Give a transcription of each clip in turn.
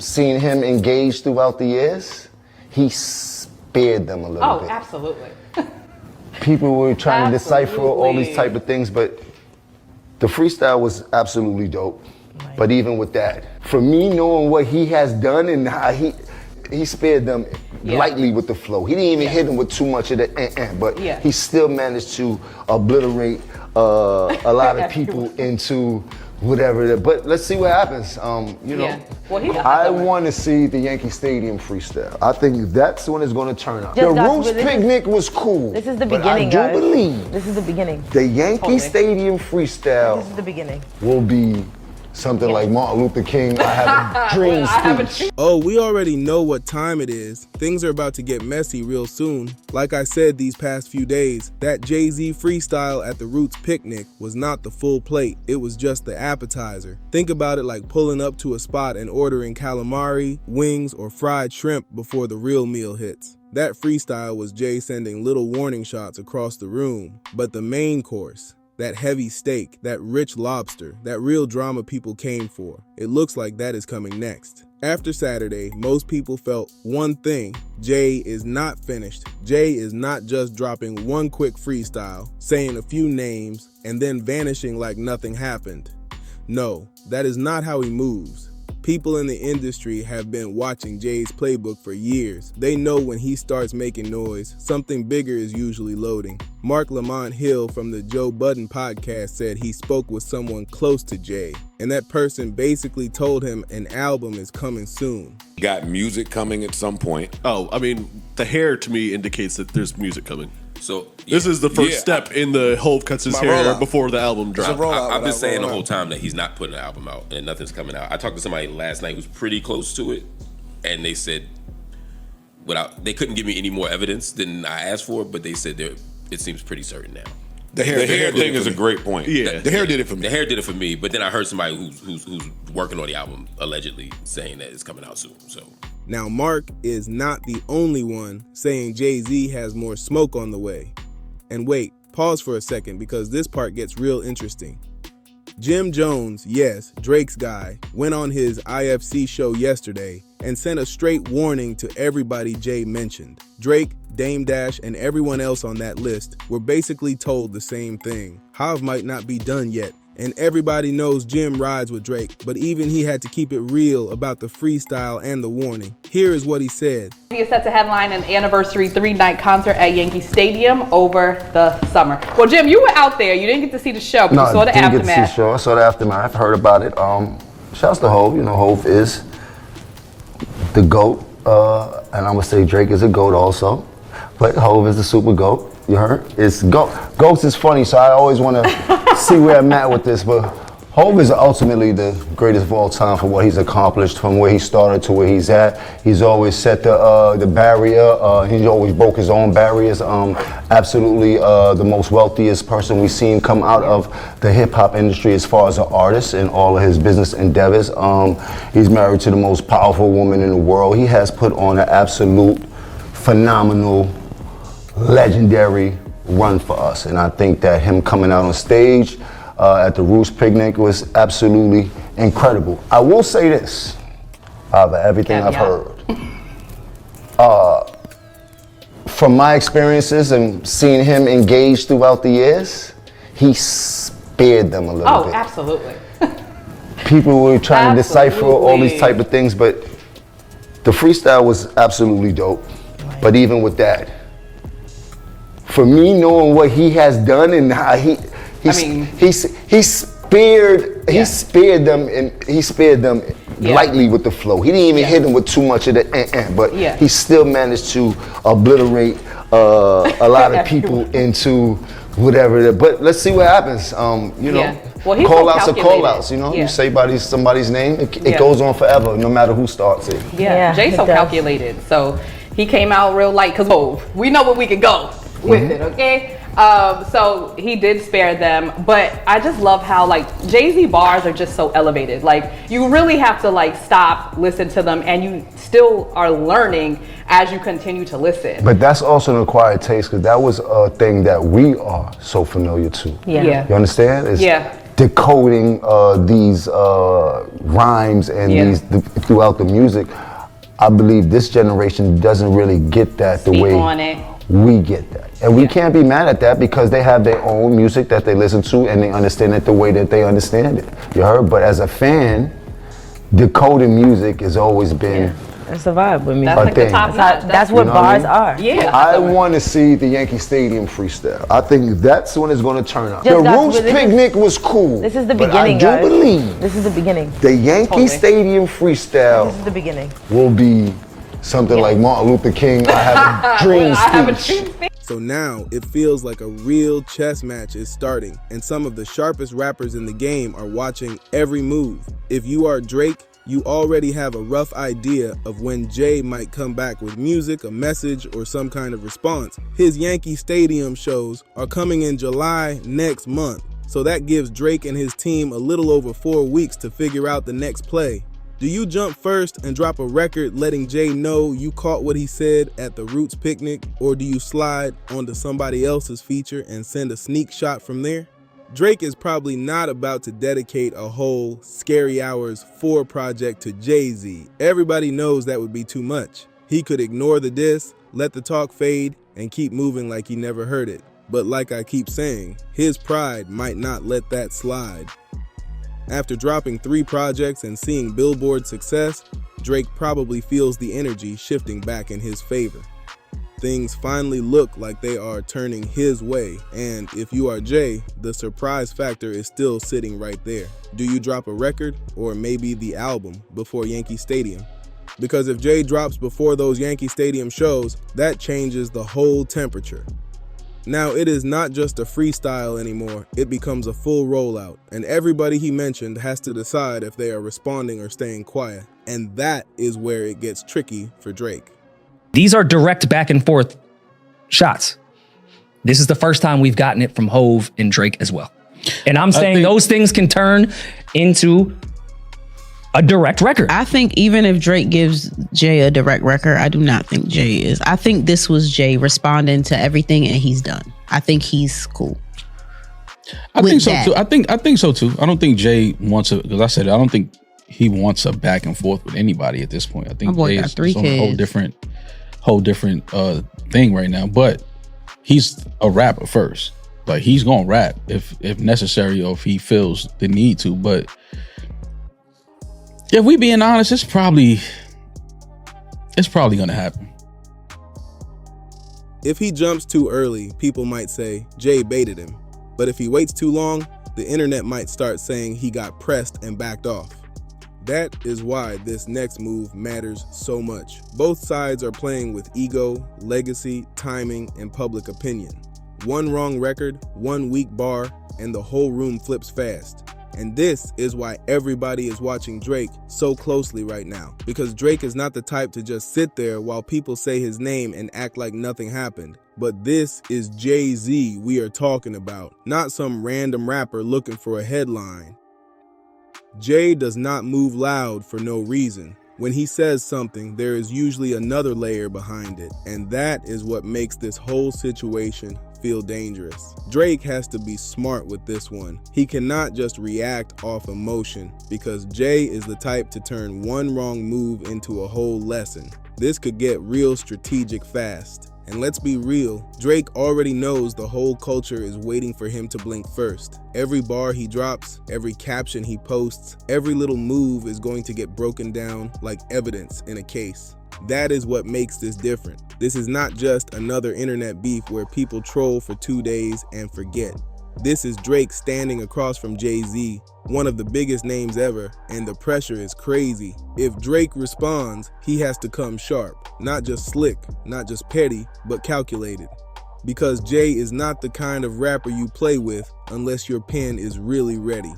seen him engage throughout the years, he spared them a little bit. Oh, absolutely. People were trying to decipher all these type of things, but the freestyle was absolutely dope. Right. But even with that, for me, knowing what he has done and how he spared them lightly with the flow. He didn't even hit them with too much of the but he still managed to obliterate a lot of people into whatever. But let's see what happens. You know, I want to see the Yankee Stadium freestyle. I think that's when it's going to turn up. The Roots Picnic was cool. This is the beginning, guys. I do believe this is the beginning. The Yankee Stadium freestyle. This is the beginning. Will be something like Martin Luther King, I have a dream speech. Oh, we already know what time it is. Things are about to get messy real soon. Like I said these past few days, that Jay-Z freestyle at the Roots Picnic was not the full plate. It was just the appetizer. Think about it like pulling up to a spot and ordering calamari, wings, or fried shrimp before the real meal hits. That freestyle was Jay sending little warning shots across the room. But the main course, that heavy steak, that rich lobster, that real drama people came for, it looks like that is coming next. After Saturday, most people felt one thing: Jay is not finished. Jay is not just dropping one quick freestyle, saying a few names, and then vanishing like nothing happened. No, that is not how he moves. People in the industry have been watching Jay's playbook for years. They know when he starts making noise, something bigger is usually loading. Mark Lamont Hill from the Joe Budden podcast said he spoke with someone close to Jay, and that person basically told him an album is coming soon. Got music coming at some point. Oh, I mean, the hair to me indicates that there's music coming. So this is the first step in the Hove cuts his hair before the album drops. I've been saying the whole time that he's not putting an album out and nothing's coming out. I talked to somebody last night who's pretty close to it, and they said they couldn't give me any more evidence than I asked for, but they said it seems pretty certain now. The hair thing is a great point. Yeah, the hair did it for me. The hair did it for me, but then I heard somebody who's working on the album allegedly saying that it's coming out soon. So. Now, Mark is not the only one saying Jay-Z has more smoke on the way. And wait, pause for a second because this part gets real interesting. Jim Jones, yes, Drake's guy, went on his IFC show yesterday and sent a straight warning to everybody Jay mentioned. Drake, Dame Dash, and everyone else on that list were basically told the same thing. Hov might not be done yet, and everybody knows Jim rides with Drake, but even he had to keep it real about the freestyle and the warning. Here is what he said. He is set to headline an anniversary 3-night concert at Yankee Stadium over the summer. Well, Jim, you were out there. You didn't get to see the show, but you saw the aftermath. No, I didn't get to see the show. I saw the aftermath. I've heard about it. Shouts to Hov. You know, Hov is the GOAT, and I'm going to say Drake is a GOAT also. But Hov is the super GOAT. You heard? It's GOATs is funny, so I always want to see where I'm at with this. But Hov is ultimately the greatest of all time for what he's accomplished, from where he started to where he's at. He's always set the barrier. He's always broke his own barriers. Absolutely the most wealthiest person we've seen come out of the hip hop industry as far as an artist in all of his business endeavors. He's married to the most powerful woman in the world. He has put on an absolute phenomenal, legendary run for us, and I think that him coming out on stage at the Roots Picnic was absolutely incredible. I will say this, out of everything I've heard, from my experiences and seeing him engage throughout the years, he spared them a little bit. Oh, absolutely. People were trying to decipher all these type of things, but the freestyle was absolutely dope. But even with that, for me, knowing what he has done and how he spared them lightly with the flow. He didn't even hit them with too much of the but he still managed to obliterate a lot of people into whatever. But let's see what happens. You know, call outs are call outs. You know, you say somebody's name, it goes on forever, no matter who starts it. Jay's so calculated. So he came out real light because we know where we can go with it, okay? So he did spare them, but I just love how Jay-Z bars are just so elevated. You really have to stop, listen to them, and you still are learning as you continue to listen. But that's also an acquired taste, because that was a thing that we are so familiar to. Yeah. You understand? decoding these rhymes and throughout the music. I believe this generation doesn't really get that the way we get that. And we can't be mad at that because they have their own music that they listen to and they understand it the way that they understand it. You heard? But as a fan, decoding music has always been it's a vibe with me. That's like the top notch. That's what bars are. Yeah. I want to see the Yankee Stadium freestyle. I think that's when it's going to turn up. The Roots picnic was cool. This is the beginning, but I do believe this is the beginning. The Yankee Stadium freestyle This is the beginning. Will be something like Martin Luther King, I have a dream speech. So now it feels like a real chess match is starting, and some of the sharpest rappers in the game are watching every move. If you are Drake, you already have a rough idea of when Jay might come back with music, a message, or some kind of response. His Yankee Stadium shows are coming in July next month, so that gives Drake and his team a little over 4 weeks to figure out the next play. Do you jump first and drop a record letting Jay know you caught what he said at the Roots picnic, or do you slide onto somebody else's feature and send a sneak shot from there? Drake is probably not about to dedicate a whole Scary Hours 4 project to Jay-Z. Everybody knows that would be too much. He could ignore the diss, let the talk fade, and keep moving like he never heard it. But like I keep saying, his pride might not let that slide. After dropping 3 projects and seeing Billboard success, Drake probably feels the energy shifting back in his favor. Things finally look like they are turning his way, and if you are Jay, the surprise factor is still sitting right there. Do you drop a record, or maybe the album, before Yankee Stadium? Because if Jay drops before those Yankee Stadium shows, that changes the whole temperature. Now, it is not just a freestyle anymore, it becomes a full rollout, and everybody he mentioned has to decide if they are responding or staying quiet, and that is where it gets tricky for Drake. These are direct back and forth shots. This is the first time we've gotten it from Hove and Drake as well. And I'm saying those things can turn into a direct record. I think even if Drake gives Jay a direct record, I do not think Jay is. I think this was Jay responding to everything and he's done. I think he's cool. I think so too. I think so too. I don't think Jay wants a, because I said I don't think he wants a back and forth with anybody at this point. I think Jay is on a whole different thing right now. But he's a rapper first. Like he's gonna rap if necessary or if he feels the need to. But if we being honest, it's probably gonna happen. If he jumps too early, people might say Jay baited him. But if he waits too long, the internet might start saying he got pressed and backed off. That is why this next move matters so much. Both sides are playing with ego, legacy, timing, and public opinion. One wrong record, one weak bar, and the whole room flips fast. And this is why everybody is watching Drake so closely right now. Because Drake is not the type to just sit there while people say his name and act like nothing happened. But this is Jay-Z we are talking about, not some random rapper looking for a headline. Jay does not move loud for no reason. When he says something, there is usually another layer behind it, and that is what makes this whole situation feel dangerous. Drake has to be smart with this one. He cannot just react off emotion, because Jay is the type to turn one wrong move into a whole lesson. This could get real strategic fast. And let's be real, Drake already knows the whole culture is waiting for him to blink first. Every bar he drops, every caption he posts, every little move is going to get broken down like evidence in a case. That is what makes this different. This is not just another internet beef where people troll for 2 days and forget. This is Drake standing across from Jay-Z, one of the biggest names ever, and the pressure is crazy. If Drake responds, he has to come sharp, not just slick, not just petty, but calculated. Because Jay is not the kind of rapper you play with unless your pen is really ready.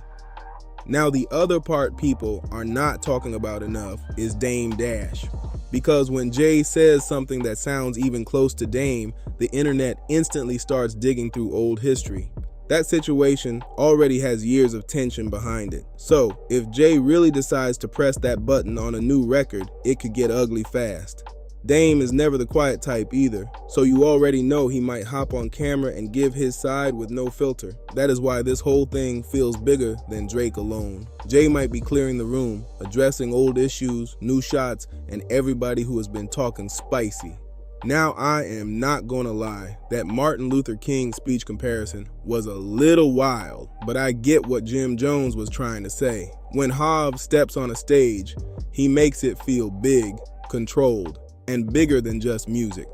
Now the other part people are not talking about enough is Dame Dash. Because when Jay says something that sounds even close to Dame, the internet instantly starts digging through old history. That situation already has years of tension behind it. So, if Jay really decides to press that button on a new record, it could get ugly fast. Dame is never the quiet type either, so you already know he might hop on camera and give his side with no filter. That is why this whole thing feels bigger than Drake alone. Jay might be clearing the room, addressing old issues, new shots, and everybody who has been talking spicy. Now I am not gonna lie, that Martin Luther King speech comparison was a little wild, but I get what Jim Jones was trying to say. When Hov steps on a stage, he makes it feel big, controlled, and bigger than just music.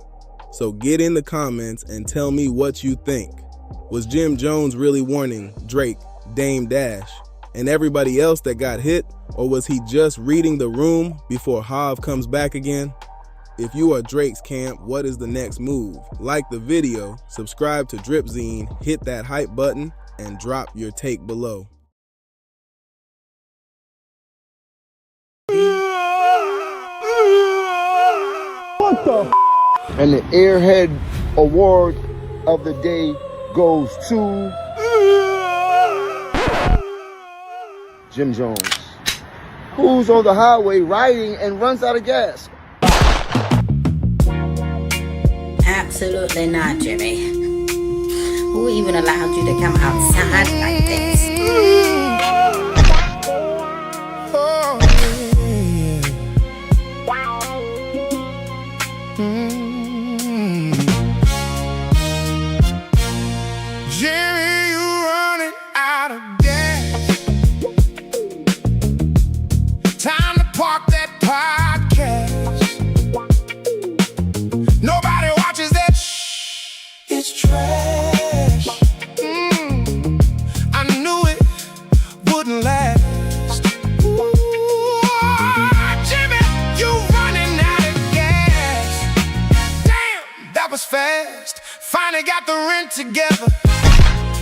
So get in the comments and tell me what you think. Was Jim Jones really warning Drake, Dame Dash, and everybody else that got hit, or was he just reading the room before Hov comes back again? If you are Drake's camp, what is the next move? Like the video, subscribe to Dripzine, hit that hype button, and drop your take below. What the? And the Airhead Award of the day goes to Jim Jones, who's on the highway riding and runs out of gas. Absolutely not, Jimmy. Who even allowed you to come outside like this? Jimmy, you running out of gas. Time to park that podcast. Nobody watches that it's trash. I knew it wouldn't last. Ooh, Jimmy, you running out of gas. Damn, that was fast. Finally got the rent together.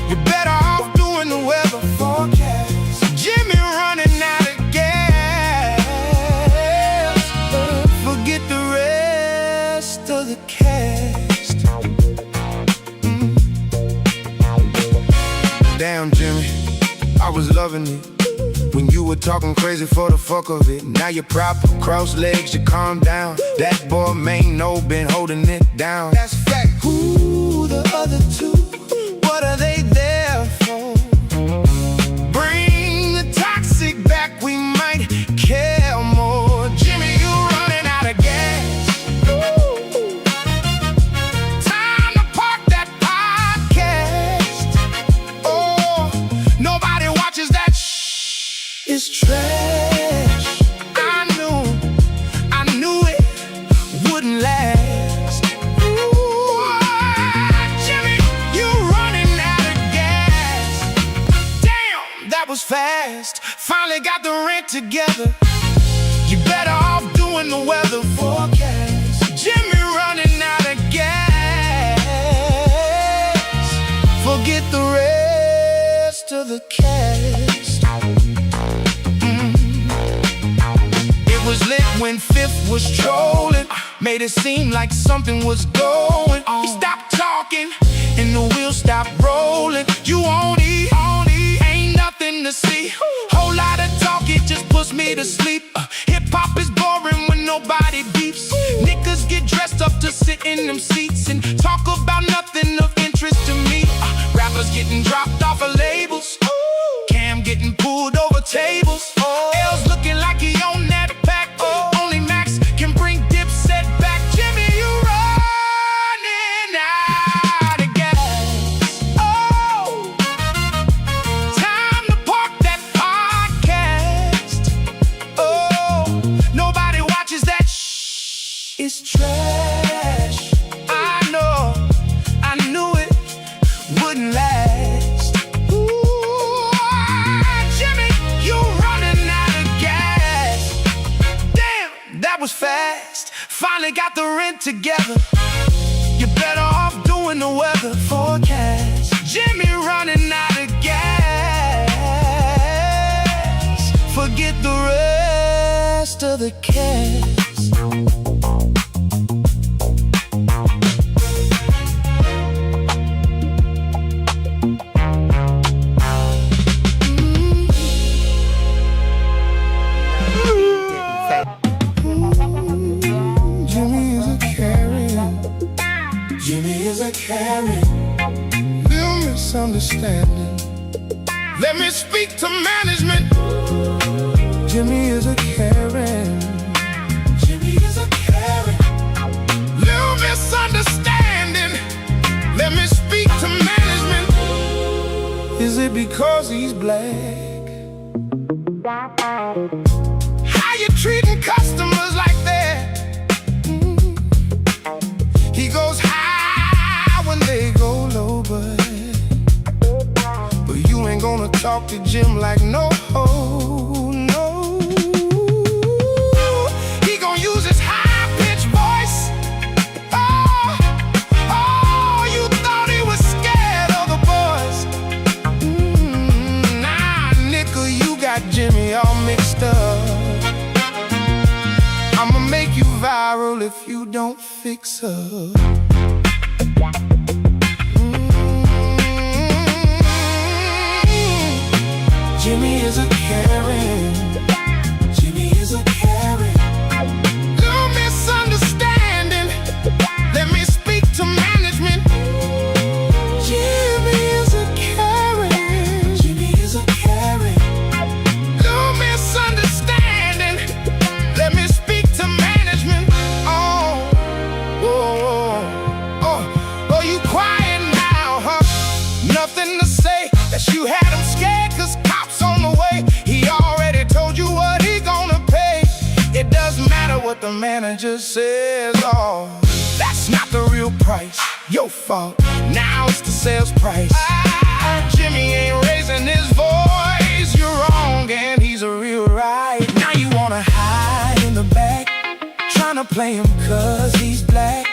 You're better off doing the weather forecast. Jimmy running out of gas. Forget the rest of the cast. Damn, Jimmy, I was loving it when you were talking crazy for the fuck of it. Now you're proper, cross legs, you calm down. That boy ain't no been holding it down. That's fact. Who the other two? What are they there for? Bring the toxic back, we might care more. Jimmy, you running out of gas. Ooh. Time to park that podcast. Oh, nobody watches that it's trash. I knew it wouldn't last. Ooh, Jimmy, you running out of gas. Damn, that was fast. Finally got the rent together. You better off doing the weather forecast. Jimmy running out of gas. Forget the rest of the cast. It was lit when Fifth was trolling. Made it seem like something was going. He stopped talking and the wheels stopped rolling. You won't eat, ain't nothing to see. Whole lot of talk, it just puts me to sleep. Hip-hop is boring when nobody beeps. Niggas get dressed up to sit in them seats and talk about nothing of interest to me. Rappers getting dropped off of labels. Cam getting pulled over tables. L's looking like he on that pack. Only Max can bring Dipset back. Jimmy, you running out of gas. Oh, time to park that podcast. Oh, nobody watches that it's trash. I knew it wouldn't last. Ooh, Jimmy, you running out of gas. Damn, that was fast. Finally got the rent together. You're better off doing the weather forecast. Jimmy running out of gas. Forget the rest of the cast. Jimmy's Karen. Little misunderstanding. Let me speak to management. Jimmy is a Karen. Jimmy is a Karen. Little misunderstanding. Let me speak to management. Is it because he's black? How you treating customers like that? He goes high when they go low, but you ain't gonna talk to Jim like no. He gonna use his high-pitched voice. Oh, you thought he was scared of the boys. Nah, nickel, you got Jimmy all mixed up. I'ma make you viral if you don't fix up. Jimmy is a Karen. Jimmy is a Karen. No misunderstanding. Let me speak to management. Jimmy is a Karen. Jimmy is a Karen. No misunderstanding. Let me speak to management. Oh, you quiet now, huh? Nothing to say that you had him scared, 'cause cops on the way. He already told you what he gonna pay. It doesn't matter what the manager says. Oh, that's not the real price. Your fault. Now it's the sales price. Jimmy ain't raising his voice. You're wrong and he's a real right. Now you wanna hide in the back, trying to play him 'cause he's black.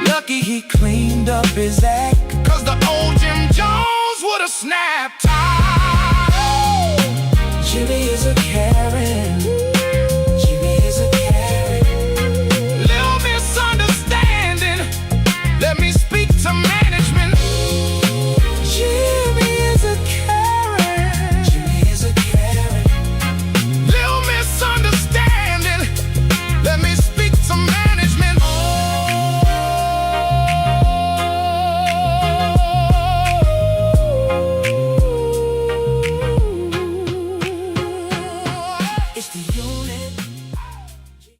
Lucky he cleaned up his act, 'cause the old Jim Jones would've snapped. Jimmy is a Karen.